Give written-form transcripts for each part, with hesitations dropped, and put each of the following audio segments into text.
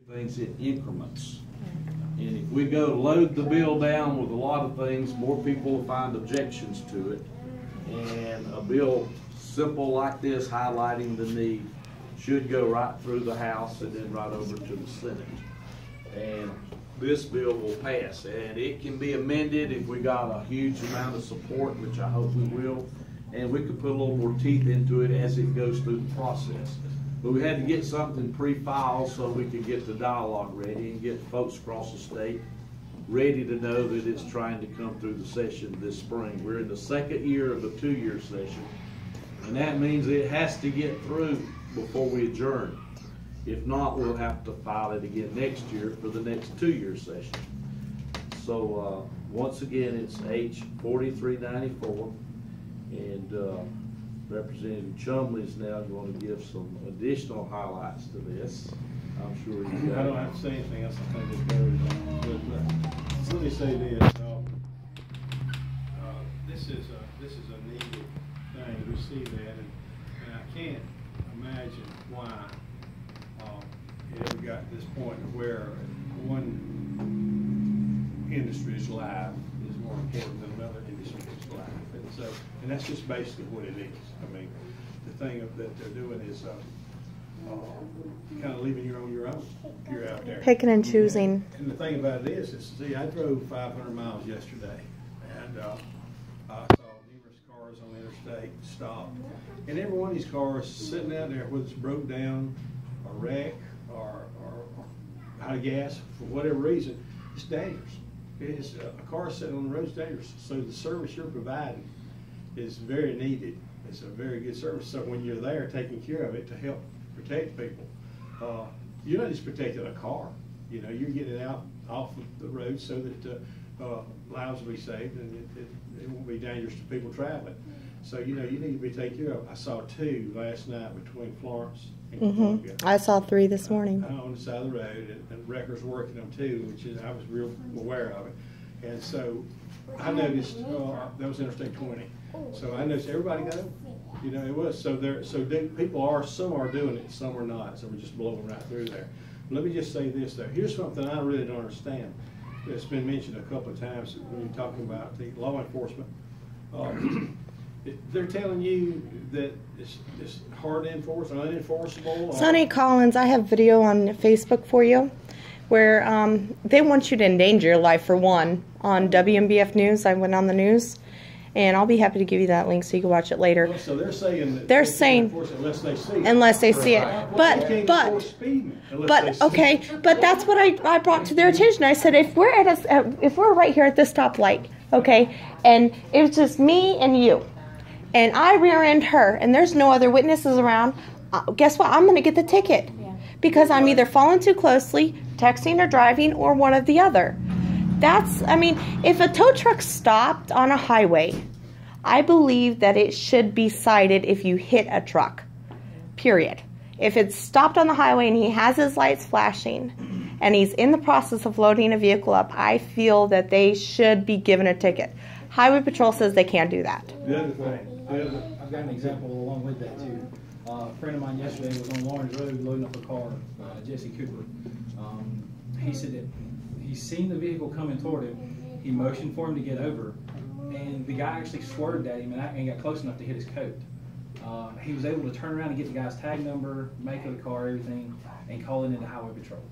things in increments. And if we go load the bill down with a lot of things, more people will find objections to it. And a bill simple like this, highlighting the need, should go right through the House and then right over to the Senate. And this bill will pass. And it can be amended if we got a huge amount of support, which I hope we will. And we could put a little more teeth into it as it goes through the process. But we had to get something pre-filed so we could get the dialogue ready and get folks across the state ready to know that it's trying to come through the session this spring. We're in the second year of a 2-year session, and that means it has to get through before we adjourn. If not, we'll have to file it again next year for the next 2-year session. So once again, it's H 4394, and Representative Chumley is now going to give some additional highlights to this. I'm sure you got. I don't have to say anything else. I think it goes. So let me say this. This is a needed thing. We see that, and I can't imagine why it ever got to this point where one industry's life is more important than another industry's life. And that's just basically what it is. I mean, the thing that they're doing is kind of leaving you on your own. You're out there picking and choosing. And the thing about it is see, I drove 500 miles yesterday, and I saw numerous cars on the interstate stop, and every one of these cars sitting out there, whether it's broke down, or wreck, or out of gas for whatever reason, it's dangerous. It's a car sitting on the road is dangerous. So the service you're providing is very needed. It's a very good service. So when you're there taking care of it to help protect people, you're not just protecting a car. You know, you're getting it out off of the road so that lives will be saved and it won't be dangerous to people traveling. So, you know, you need to be taken care of. I saw 2 last night between Florence and Columbia. I saw 3 this morning. On the side of the road, and wreckers working them too, which is, I was real aware of it. And so I noticed, that was Interstate 20. So I noticed everybody go, you know, it was. So some are doing it, some are not. So we're just blowing right through there. Let me just say this though. Here's something I really don't understand. It's been mentioned a couple of times when you're talking about the law enforcement. They're telling you that it's hard to enforce, unenforceable. Sonny Collins, I have video on Facebook for you where they want you to endanger your life for one on WMBF News. I went on the news, and I'll be happy to give you that link so you can watch it later. Well, so they're saying that they're saying unless they see it. Unless they see it. But okay, but that's what I brought to their attention. I said if we're right here at this stoplight, okay, and it was just me and you, and I rear-end her, and there's no other witnesses around, guess what? I'm going to get the ticket. Yeah. Because I'm either following too closely, texting or driving, or one or the other. I mean, if a tow truck stopped on a highway, I believe that it should be cited if you hit a truck, period. If it's stopped on the highway and he has his lights flashing and he's in the process of loading a vehicle up, I feel that they should be given a ticket. Highway Patrol says they can't do that. The other thing. I've got an example along with that too. A friend of mine yesterday was on Lawrence Road loading up a car, Jesse Cooper. He said that he's seen the vehicle coming toward him. He motioned for him to get over, and the guy actually swerved at him and got close enough to hit his coat. He was able to turn around and get the guy's tag number, make of the car, everything, and call it into Highway Patrol.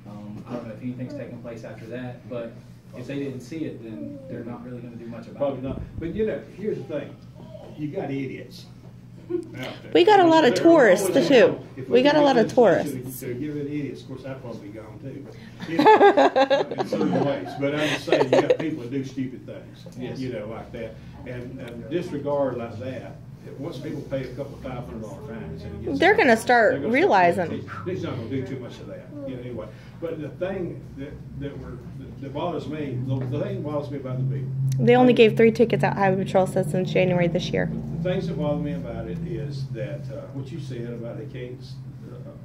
I don't know if anything's taken place after that, but if they didn't see it, then they're not really going to do much about it. Probably not. But you know, here's the thing. You got idiots. We got a lot of tourists too. We got a lot of tourists. So give it idiots. Of course, I'd probably be gone too. But, you know, in certain ways. But I'm just saying, you got people that do stupid things. Yes. You know, like that. And disregard like that. Once people pay a couple of $500 fines, they're going to start realizing. It's not going to do too much of that. You know, anyway. But the thing that bothers me, the thing that bothers me about the bill. They only gave 3 tickets out, Highway Patrol says, since January this year. The things that bother me about it is that what you said about they can't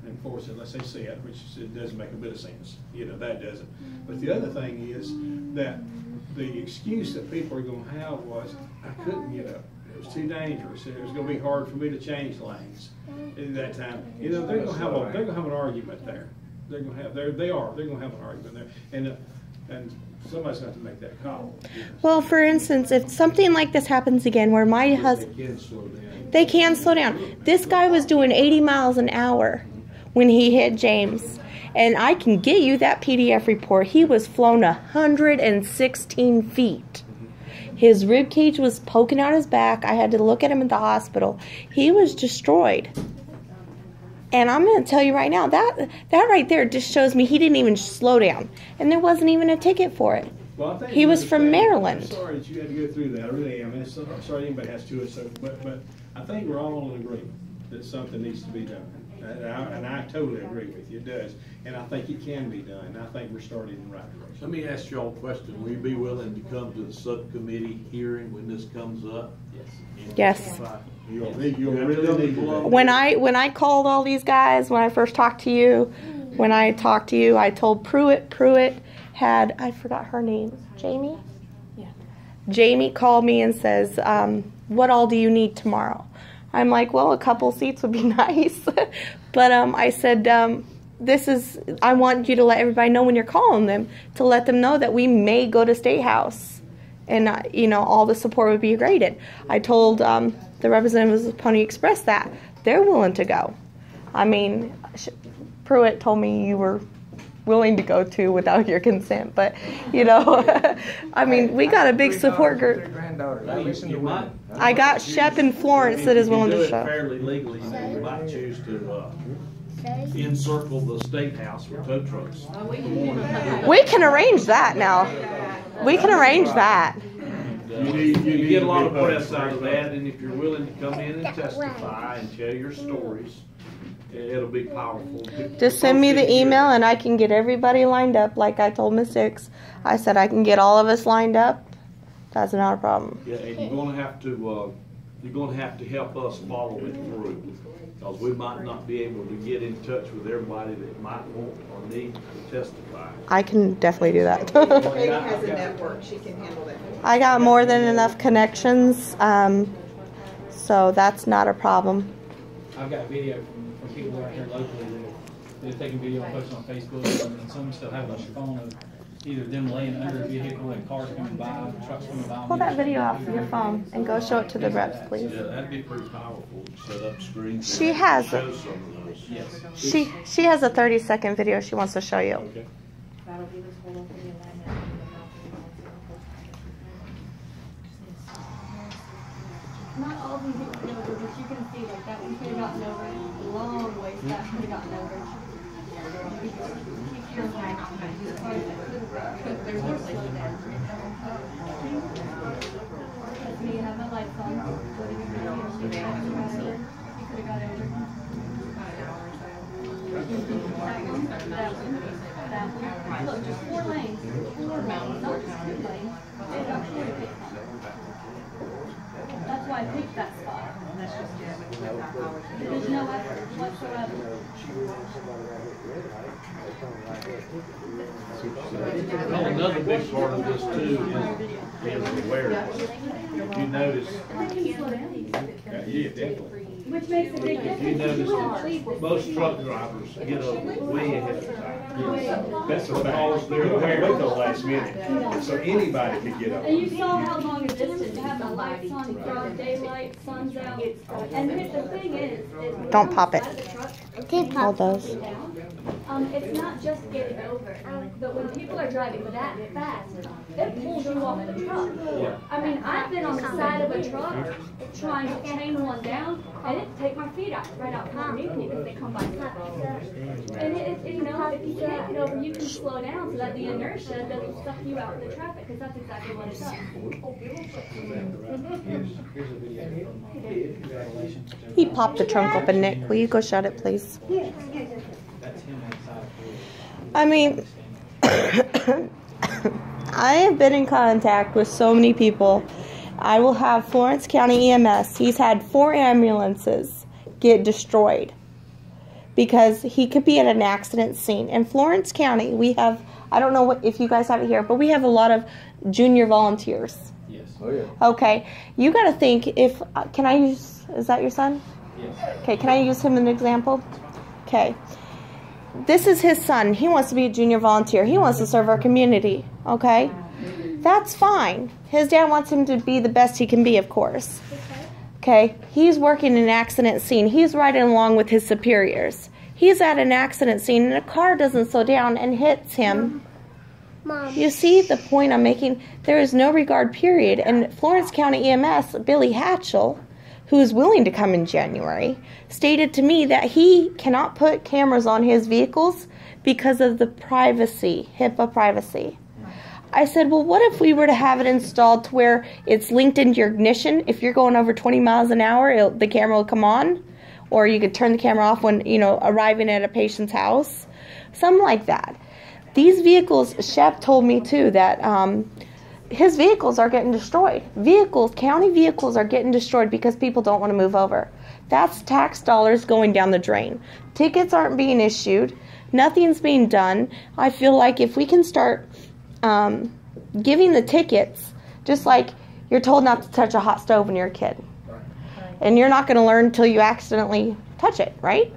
enforce it unless they see it, which it doesn't make a bit of sense. You know, that doesn't. But the other thing is that the excuse that people are going to have was, I couldn't get up. It was too dangerous. It was going to be hard for me to change lanes at that time. You know, they're going to have an argument there. they're gonna have they're gonna have an argument there, and somebody's got to make that call. Well, for instance, if something like this happens again, where my husband, they can slow down. This guy was doing 80 miles an hour when he hit James, and I can get you that PDF report. He was flown 116 feet. His rib cage was poking out his back. I had to look at him at the hospital. He was destroyed. And I'm going to tell you right now, that right there just shows me he didn't even slow down. And there wasn't even a ticket for it. Well, I think he was from Maryland. I'm sorry that you had to go through that. I really am. I'm sorry anybody has to. But I think we're all in agreement that something needs to be done. And I totally agree with you. It does. And I think it can be done. And I think we're starting in the right direction. Let me ask y'all a question. Will you be willing to come to the subcommittee hearing when this comes up? Yes. You'll really need to. When I called all these guys, when I first talked to you, I told Pruitt had, I forgot her name, Jamie? Yeah. Jamie called me and says, what all do you need tomorrow? I'm like, well, a couple seats would be nice. But I said, I want you to let everybody know when you're calling them, to let them know that we may go to State House. And, all the support would be graded. I told the representatives of Pony Express that. They're willing to go. I mean, Pruitt told me you were willing to go too without your consent. But, I mean, we got a big support group. I got Shep and Florence that is willing to show. If you do it fairly legally, you might choose to encircle the State House with tow trucks. We can arrange that now. We can arrange that. You get a lot of press out of that, and if you're willing to come in and testify and tell your stories, it'll be powerful. Just send me the email and I can get everybody lined up. Like I told Miss Hicks, I said I can get all of us lined up. That's not a problem. Yeah, and you're going to have to help us follow it through, because we might not be able to get in touch with everybody that might want or need to testify. I can definitely do that. Peggy has a network; she can handle that. I got more than enough connections, so that's not a problem. I've got video from people out here locally that have taken video and posted on Facebook, and some still have it on their phone of either them laying under a vehicle and cars coming by, trucks coming by. Pull that video off of your phone and go show it to the reps, please. Yeah, that'd be pretty powerful to set up screens. She has show some of those. Yes. She has a 30-second video she wants to show you. Okay. Not all these get over, but you can see like that one could have gotten over a long ways. That could have gotten over. There's more places there. That's me. I have my lights on. Putting your video. You could have got over. That one. Look, just 4 lanes. 4 mountains, not just 2 lanes. They've got 4 to pick from. That's why I picked that spot. There's no effort whatsoever. Well, another big part of this too is awareness. If you notice, Yeah, definitely. Which makes a big if you difference. notice, most truck drivers get up way ahead of time. That's a fact. They're aware of the last minute, so anybody could get up. And you saw how long it is to have the lights on, broad daylight, sun's out. And the thing is Don't pop it. Hold those. It's not just getting over, but when people are driving that fast, it pulls you off the truck. I mean, I've been on the side of a truck trying to chain one down, and it take my feet out right out underneath me because they come by fast. And if you can't get over, you can slow down so that the inertia doesn't suck you out of the traffic, because that's exactly what it does. He popped the trunk open, Nick. Will you go shut it, please? I mean, I have been in contact with so many people. I will have Florence County EMS. He's had 4 ambulances get destroyed because he could be at an accident scene. In Florence County, we have, I don't know if you guys have it here, but we have a lot of junior volunteers. Yes. Oh, yeah. Okay, you got to think if, can I use, is that your son? Yes. Okay, can I use him as an example? Okay. this is his son. He wants to be a junior volunteer. He wants to serve our community, okay? That's fine. His dad wants him to be the best he can be, of course. Okay? He's working an accident scene. He's riding along with his superiors. He's at an accident scene, and a car doesn't slow down and hits him. Mom. You see the point I'm making? There is no regard, period. And Florence County EMS, Billy Hatchell, who is willing to come in January, stated to me that he cannot put cameras on his vehicles because of the privacy, HIPAA privacy. I said, well, what if we were to have it installed to where it's linked into your ignition? If you're going over 20 miles an hour, the camera will come on. Or you could turn the camera off when, arriving at a patient's house. Something like that. These vehicles, Shep told me too that his vehicles are getting destroyed. County vehicles are getting destroyed because people don't want to move over. That's tax dollars going down the drain. Tickets aren't being issued. Nothing's being done. I feel like if we can start giving the tickets, just like you're told not to touch a hot stove when you're a kid. And you're not going to learn until you accidentally touch it, right?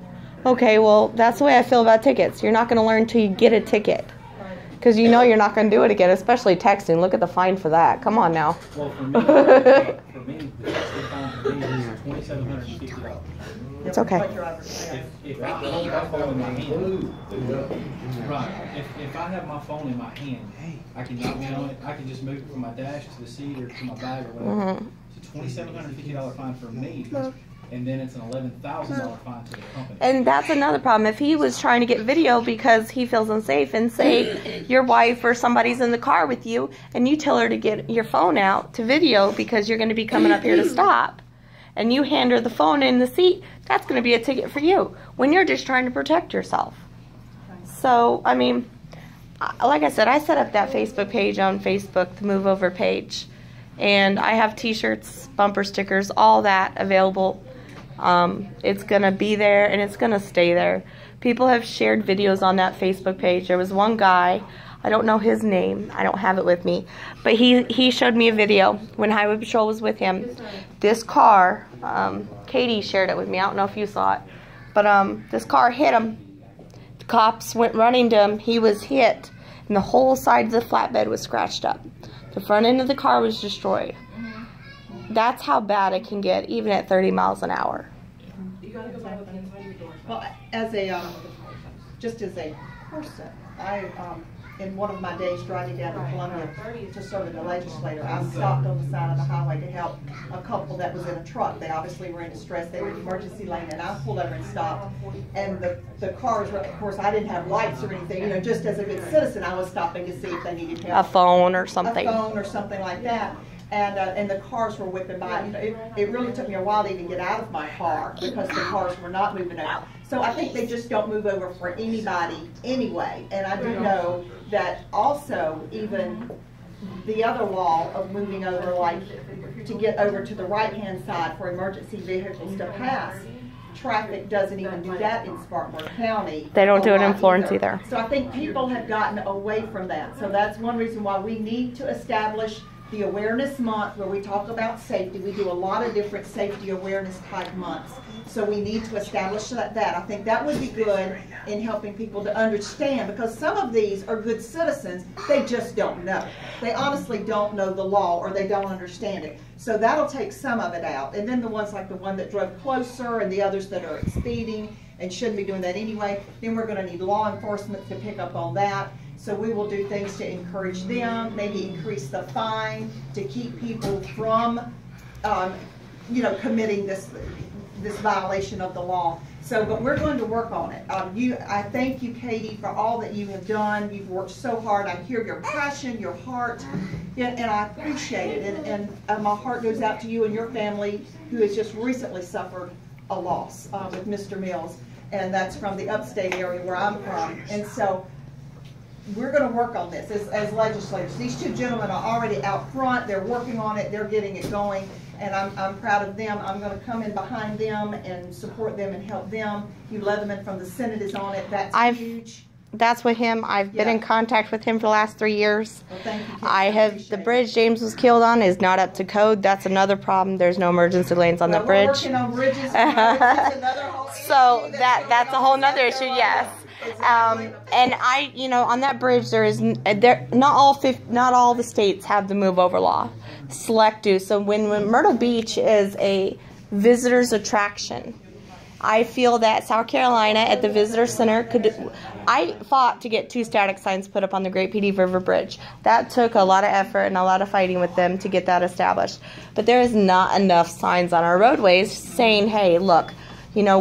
Okay, well, that's the way I feel about tickets. You're not going to learn until you get a ticket. Because you know you're not going to do it again, especially texting. Look at the fine for that. Come on now. Well, for me, the texting fine for me is $2,750. It's okay. If I hold my phone in my hand, right? If I have my phone in my hand, I can not be on it. I can just move it from my dash to the seat or to my bag or whatever. It's a $2,750 fine for me. And then it's an $11,000 fine to the company. And that's another problem. If he was trying to get video because he feels unsafe, and say your wife or somebody's in the car with you, and you tell her to get your phone out to video because you're going to be coming up here to stop, and you hand her the phone in the seat, that's going to be a ticket for you when you're just trying to protect yourself. So, I mean, like I said, I set up that Facebook page on Facebook, the Move Over page. And I have t-shirts, bumper stickers, all that available. It's going to be there and it's going to stay there. People have shared videos on that Facebook page. There was one guy, I don't know his name, I don't have it with me, but he showed me a video when Highway Patrol was with him. This car, Katie shared it with me, I don't know if you saw it, but this car hit him. The cops went running to him, he was hit, and the whole side of the flatbed was scratched up. The front end of the car was destroyed. That's how bad it can get, even at 30 miles an hour. Well, as a, just as a person, in one of my days driving down to Columbia to serve as a legislator, I stopped on the side of the highway to help a couple that was in a truck. They obviously were in distress. They were in the emergency lane, and I pulled over and stopped. And the cars were, of course, I didn't have lights or anything. Just as a good citizen, I was stopping to see if they needed help. A phone or something. A phone or something like that. And the cars were whipping by. It really took me a while to even get out of my car because the cars were not moving over. So I think they just don't move over for anybody anyway. And I do know that also even the other law of moving over, like to get over to the right-hand side for emergency vehicles to pass, traffic doesn't even do that in Spartanburg County. They don't do it in Florence either. So I think people have gotten away from that. So that's one reason why we need to establish the Awareness Month where we talk about safety. We do a lot of different safety awareness type months. So we need to establish that. I think that would be good in helping people to understand, because some of these are good citizens, they just don't know. They honestly don't know the law or they don't understand it. So that'll take some of it out. And then the ones like the one that drove closer and the others that are speeding and shouldn't be doing that anyway, then we're going to need law enforcement to pick up on that. So we will do things to encourage them, maybe increase the fine to keep people from, committing this violation of the law. So, but we're going to work on it. I thank you, Katie, for all that you have done. You've worked so hard. I hear your passion, your heart, and I appreciate it. And my heart goes out to you and your family, who has just recently suffered a loss with Mr. Mills, and that's from the upstate area where I'm from. And so we're going to work on this as legislators. These two gentlemen are already out front. They're working on it. They're getting it going. And I'm proud of them. I'm going to come in behind them and support them and help them. Hugh Leatherman from the Senate is on it. That's huge. That's with him. I've been in contact with him for the last 3 years. Well, thank you, I have the bridge James was killed on is not up to code. That's another problem. There's no emergency lanes on the bridge. We're working on bridges. Another whole so that's a whole nother issue. Yes. And I, on that bridge, not all the states have the move over law. Select do. So when Myrtle Beach is a visitor's attraction, I feel that South Carolina at the visitor center I fought to get 2 static signs put up on the Great Petite River Bridge. That took a lot of effort and a lot of fighting with them to get that established. But there is not enough signs on our roadways saying, hey, look, when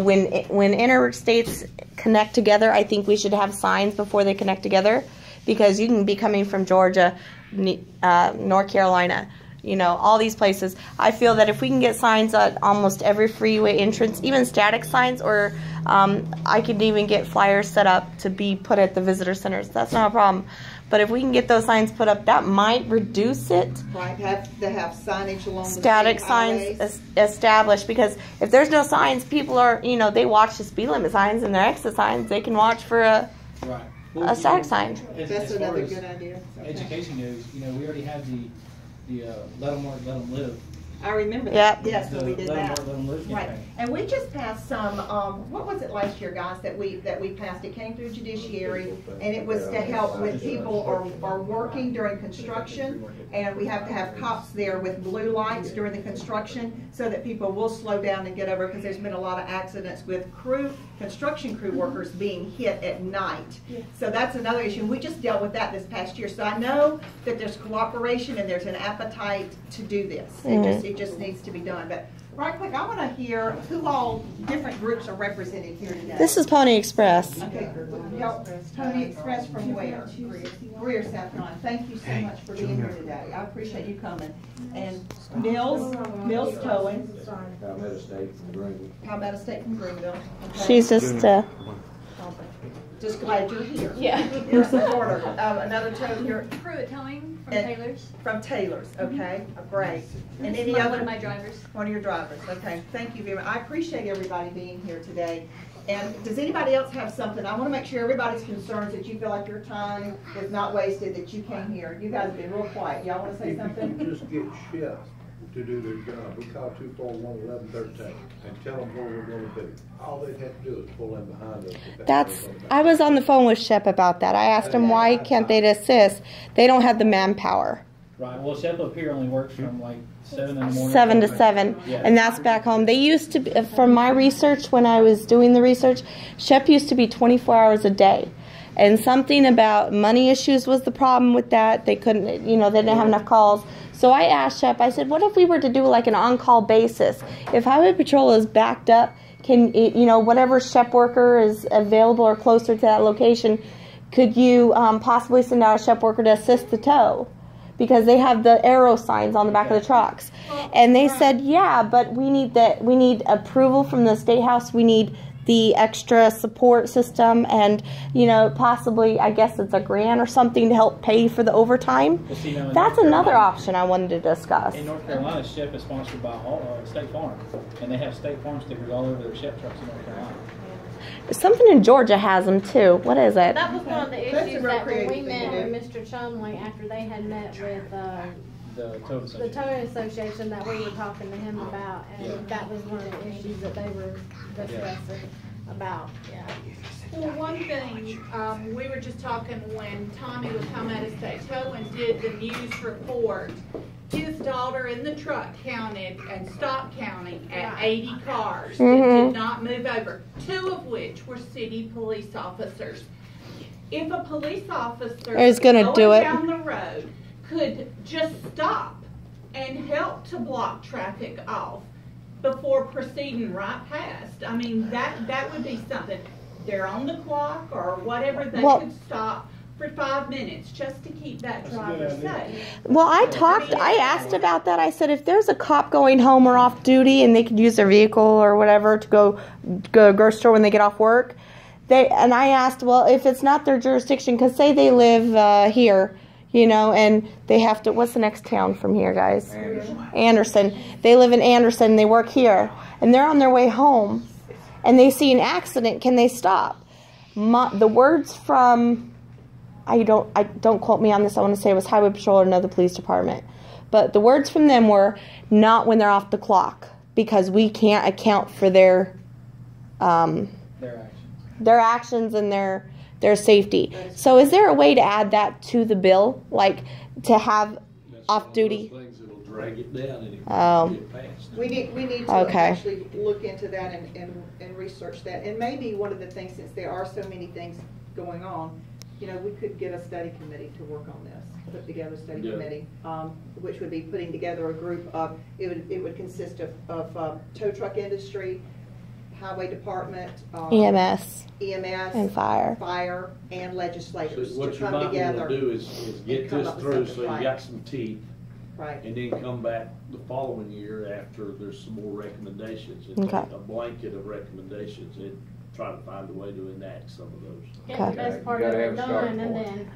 interstates connect together, I think we should have signs before they connect together, because you can be coming from Georgia, North Carolina, all these places. I feel that if we can get signs at almost every freeway entrance, even static signs, or I could even get flyers set up to be put at the visitor centers. That's not a problem. But if we can get those signs put up, that might reduce it. Right, have to have signage along the static signs established, because if there's no signs, people are, they watch the speed limit signs and their exit signs. They can watch for a static sign. That's another good idea. Education goes, we already have the let them work, let them live. I remember that. Yep. Yes, when we did that. Right. And we just passed some, what was it last year, guys, that we passed? It came through judiciary, and it was to help with people are working during construction, and we have to have cops there with blue lights during the construction so that people will slow down and get over, because there's been a lot of accidents with construction crew workers being hit at night. So that's another issue. We just dealt with that this past year. So I know that there's cooperation and there's an appetite to do this. It just needs to be done. But right quick, I want to hear who all different groups are represented here today. This is Pony Express. Okay. Pony Express from where? Greer, South Carolina. Thank you so much for being here today. I appreciate you coming. And Mills Towing. Palmetto State from Greenville. Palmetto State from Greenville. Okay. She's just glad you're here. Yeah. You're a supporter. Another tow here. Pruitt Towing from Taylor's. From Taylor's, okay, great. And This any is other? one of my drivers. One of your drivers, okay. Thank you very much. I appreciate everybody being here today. And does anybody else have something? I want to make sure everybody's concerned that you feel like your time was not wasted, that you came here. You guys have been real quiet. Y'all want to say something? Just get sheriff to do their job. We call 241-1113 and tell them where we're going to be. All they have to do is pull in behind us. I was on the phone with Shep about that. I asked him why can't they assist? They don't have the manpower. Right. Well, Shep up here only works from like 7 in the morning. 7 to 7, and that's back home. They used to be, from my research, when I was doing the research, Shep used to be 24 hours a day. And something about money issues was the problem with that. They couldn't, they didn't have enough calls. So I asked Shep, I said, what if we were to do like an on-call basis? If Highway Patrol is backed up, can, whatever Shep worker is available or closer to that location, could you possibly send out a Shep worker to assist the tow? Because they have the arrow signs on the back of the trucks. And they said, yeah, but we need approval from the State House. We need the extra support system, and possibly, I guess it's a grant or something to help pay for the overtime. That's another option I wanted to discuss. In North Carolina, Shep is sponsored by State Farm, and they have State Farm stickers all over their Shep trucks in North Carolina. Something in Georgia has them too. What is it? That was one of the That's issues real that when we creative met thing with Mr. Chumley after they had met with The Towing the Association. towing association, that we were talking to him about, and Yeah. that was one of the issues that they were discussing about. Yeah. Well, one thing, we were just talking when Tommy with Palmetto State Towing did the news report. His daughter in the truck counted and stopped counting at 80 cars that did not move over, 2 of which were city police officers. If a police officer Is gonna do it. down the road could just stop and help to block traffic off before proceeding right past, I mean, that would be something. They're on the clock or whatever, they could stop for 5 minutes just to keep that driver safe. Well, I asked about that. I said if there's a cop going home or off duty and they could use their vehicle or whatever to go to a grocery store when they get off work, and I asked, well, if it's not their jurisdiction, because say they live here, and they have to, what's the next town from here, guys? Anderson. They live in Anderson, they work here, and they're on their way home, and they see an accident, can they stop? The words from, I don't quote me on this, I want to say it was Highway Patrol or another police department, but the words from them were, not when they're off the clock, because we can't account for their Their actions. their actions and their safety. So is there a way to add that to the bill, like to have off-duty? Things that'll drag it down and it Oh. get passed. We need to actually look into that and research that. And maybe one of the things, since there are so many things going on, you know, we could get a study committee to work on this, put together a study committee, which would be putting together a group of, it would consist of tow truck industry, highway department, EMS and fire, and legislators So what to you come might together. want to do is get come this up with through something, so you right. got some teeth. Right. And then come back the following year after there's some more recommendations. And Okay. take a blanket of recommendations and try to find a way to enact some of those. Get the best part of it done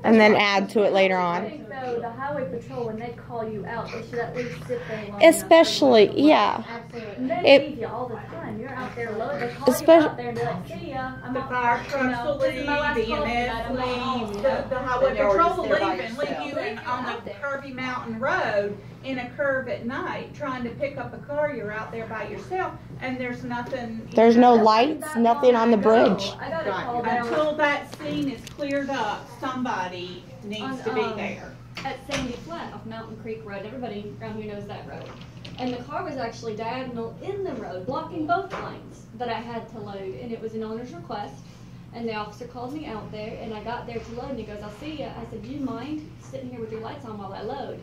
and then add to it later I on. think though, the highway patrol, when they call you out, they should at least sit there long Especially, enough. yeah. Absolutely. And they It- leave you all the time. You're out there loaded. They call you Especially- out there and be like, see ya. I'm The out fire you trucks know, will this is leave, my last the call tonight, EMS I'm going home, leaves, you know? the highway And you're patrol just will there leave by and leave yourself. you Leave in, you on out the there. curvy mountain road in a curve at night, trying to pick up a car, you're out there by yourself, and there's nothing. There's no That lights, wasn't nothing that on the long ago. bridge. I got a Right. call down Until that scene is cleared up, somebody needs to be there. at Sandy Flat off Mountain Creek Road. Everybody around here knows that road. And the car was actually diagonal in the road, blocking both lanes that I had to load. And it was an owner's request. And the officer called me out there, and I got there to load, and he goes, I'll see ya. I said, do you mind sitting here with your lights on while I load?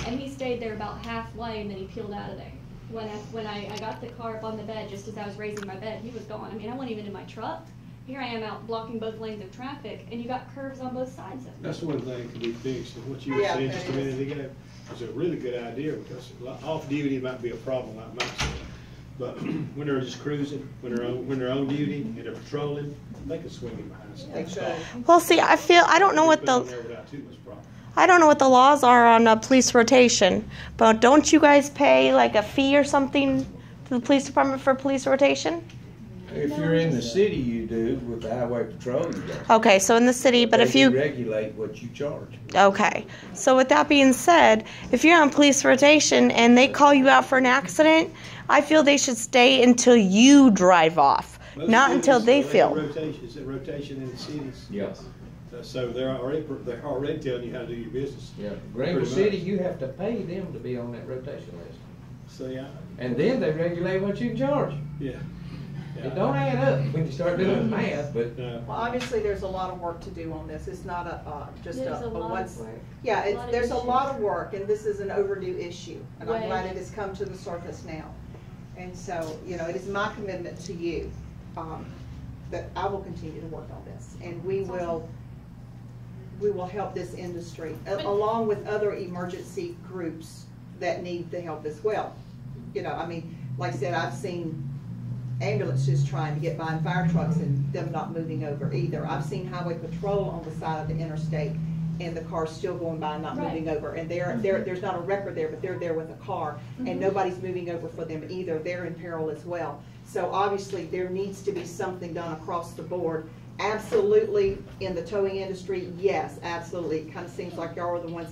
And he stayed there about halfway, and then he peeled out of there. When I got the car up on the bed, just as I was raising my bed, he was gone. I mean, I wasn't even in my truck. Here I am out blocking both lanes of traffic, and you got curves on both sides of me. That's one thing that can be fixed, and what you were Yeah, saying that just a is. minute ago is a really good idea, because off-duty might be a problem, like Mike said. But when they're just cruising, when they're on duty and they're patrolling, they can swing in behind some They stuff. could. Well, see, I don't know what Put it on the there without too much problem. I don't know what the laws are on police rotation, but don't you guys pay like a fee or something to the police department for police rotation? If you're in the city, you do. With the highway patrol, you don't. Okay, so in the city, but if They you regulate what you charge. okay, so with that being said, if you're on police rotation and they call you out for an accident, I feel they should stay until you drive off, Most not cities, until they have feel. rotation. Is it rotation in the cities? Yes. So they're already telling you how to do your business. Yeah. Greenville Pretty City, much. you have to pay them to be on that rotation list. So yeah, And then they regulate what you can charge. yeah. It don't add up when you start doing the math, but No. Well, obviously, there's a lot of work to do on this. It's not just There's a lot one. of work. Yeah, A lot of there's a issues. lot of work, and this is an overdue issue. And I'm Way. glad it has come to the surface now. And so, you know, it is my commitment to you that I will continue to work on this. And we will help this industry, along with other emergency groups that need the help as well. You know, I mean, like I said, I've seen ambulances trying to get by in fire trucks and them not moving over either. I've seen highway patrol on the side of the interstate and the car's still going by and not Right. moving over. And there's not a record there, but they're there with a car and nobody's moving over for them either. They're in peril as well. So obviously there needs to be something done across the board. Absolutely in the towing industry, yes, absolutely. It kind of seems like y'all are the ones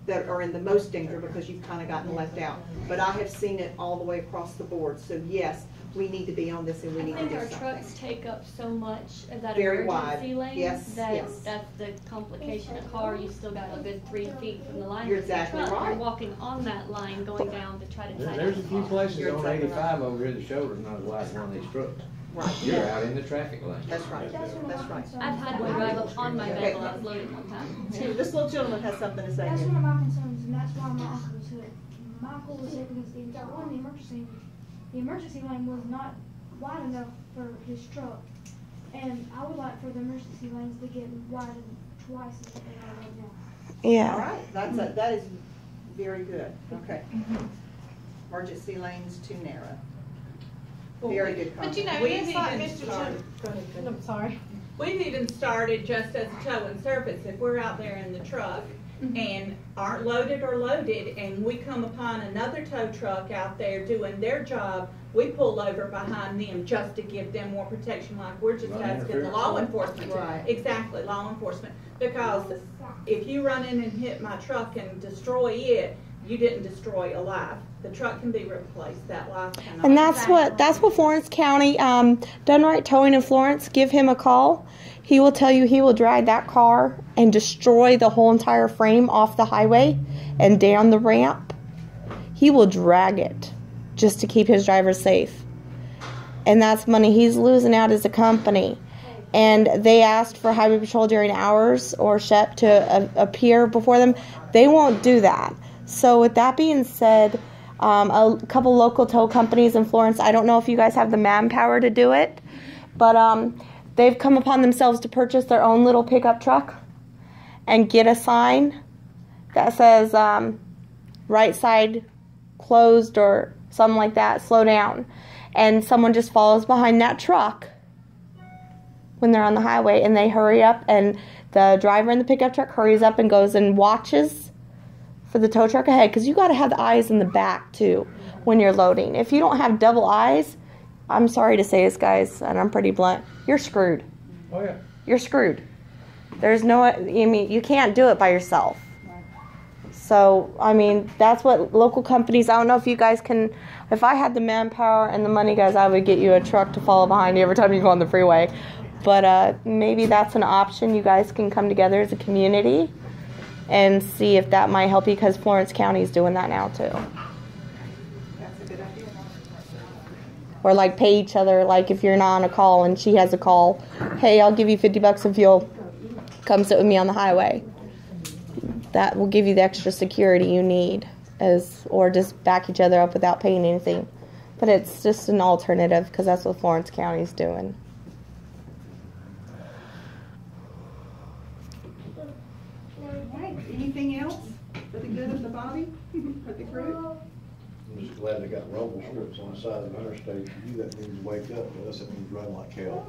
that are in the most danger because you've kind of gotten left out. But I have seen it all the way across the board. So yes, we need to be on this and we I need to think do our something. trucks take up so much of that Very wide. emergency lane Yes, that yes. that's the complication. A car, you still got a good 3 feet from the line. You're with your exactly truck. right. You're walking on that line going down to try to tie there's a down few the car. places You're on exactly 85 over here, the shoulder's not as wide as one of these trucks. Right. You're out in the traffic lane. That's right. That's right. I've had one drive up on my bed while I was loading one time. This little gentleman has something to say That's here. one of my concerns, and that's why my uncle was hit. My uncle was hit because the emergency lane was not wide enough for his truck. And I would like for the emergency lanes to get widened twice as what they are right now. Yeah. All right, that is very good. Okay. Emergency lanes too narrow. Very good But you comment. know, We've it's like even Mr. started- Ch- I'm sorry. We've even started just as a towing service, if we're out there in the truck and aren't loaded or loaded, and we come upon another tow truck out there doing their job, we pull over behind them just to give them more protection, like we're just asking the law enforcement. to- Right. Exactly, law enforcement, because if you run in and hit my truck and destroy it, you didn't destroy a life. The truck can be replaced, that life cannot. And that's what Florence County, Done Right Towing in Florence, give him a call. He will tell you he will drag that car and destroy the whole entire frame off the highway and down the ramp. He will drag it just to keep his drivers safe. And that's money he's losing out as a company. And they asked for Highway Patrol during hours or SHEP to appear before them. They won't do that. So with that being said, a couple local tow companies in Florence, I don't know if you guys have the manpower to do it, but they've come upon themselves to purchase their own little pickup truck and get a sign that says right side closed or something like that, slow down. And someone just follows behind that truck when they're on the highway, and they hurry up, and the driver in the pickup truck hurries up and goes and watches for the tow truck ahead, because you got to have the eyes in the back too when you're loading. If you don't have double eyes, I'm sorry to say this, guys, and I'm pretty blunt, you're screwed. Oh yeah. You're screwed. There's no, I mean, you can't do it by yourself. So, I mean, that's what local companies, I don't know if you guys can, if I had the manpower and the money, guys, I would get you a truck to follow behind you every time you go on the freeway. But maybe that's an option. You guys can come together as a community and see if that might help you, because Florence County is doing that now too. That's a good idea. Or like pay each other, like if you're not on a call and she has a call, hey, I'll give you $50 if you'll come sit with me on the highway. That will give you the extra security you need, or just back each other up without paying anything. But it's just an alternative, because that's what Florence County is doing. Anything else for the good of the body, for the crew? I'm just glad they got rumble strips on the side of the interstate. For you, that means wake up. For us, it means run like hell.